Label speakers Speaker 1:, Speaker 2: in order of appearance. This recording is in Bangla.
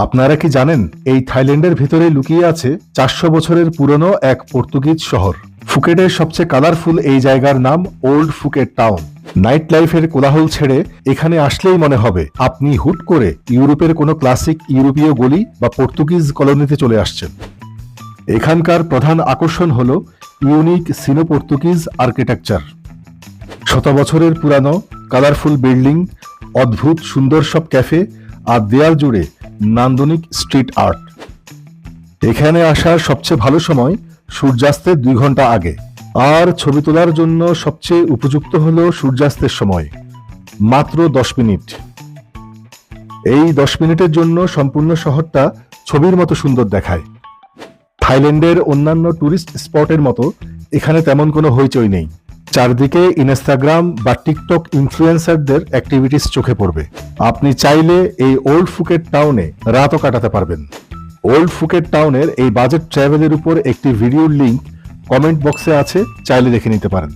Speaker 1: আপনারা কি জানেন এই থাইল্যান্ডের ভিতরে লুকিয়ে আছে 400 বছরের পুরনো এক পর্তুগিজ শহর। ফুকেটের সবচেয়ে কালারফুল এই জায়গার নাম ওল্ড ফুকেট টাউন। নাইট লাইফের কোলাহল ছেড়ে এখানে আসলেই মনে হবে আপনি হুট করে ইউরোপের কোনো ক্লাসিক ইউরোপীয় গলি বা পর্তুগিজ কলোনিতে চলে আসছেন। এখানকার প্রধান আকর্ষণ হল ইউনিক সিনো পর্তুগিজ আর্কিটেকচার। শত বছরের পুরানো কালারফুল বিল্ডিং, অদ্ভুত সুন্দর সব ক্যাফে আর দেয়াল জুড়ে নান্দনিক স্ট্রিট আর্ট। এখানে আসার সবচেয়ে ভালো সময় সূর্যাস্তের 2 ঘন্টা আগে, আর ছবি তোলার জন্য সবচেয়ে উপযুক্ত হলো সূর্যাস্তের সময়, মাত্র 10 মিনিট। এই 10 মিনিটের জন্য সম্পূর্ণ শহরটা ছবির মতো সুন্দর দেখায়। থাইল্যান্ডের অন্যান্য টুরিস্ট স্পটের মতো এখানে তেমন কোনো হইচই নেই। চারদিকে ইনস্টাগ্রাম বা টিকটক ইনফ্লুয়েন্সারদের অ্যাক্টিভিটিস চোখে পড়বে। আপনি চাইলে এই ওল্ড ফুকেট টাউনে রাতও কাটাতে পারবেন। ওল্ড ফুকেট টাউনের এই বাজেট ট্রাভেলের উপর একটি ভিডিওর লিংক কমেন্ট বক্সে আছে, চাইলে দেখে নিতে পারেন।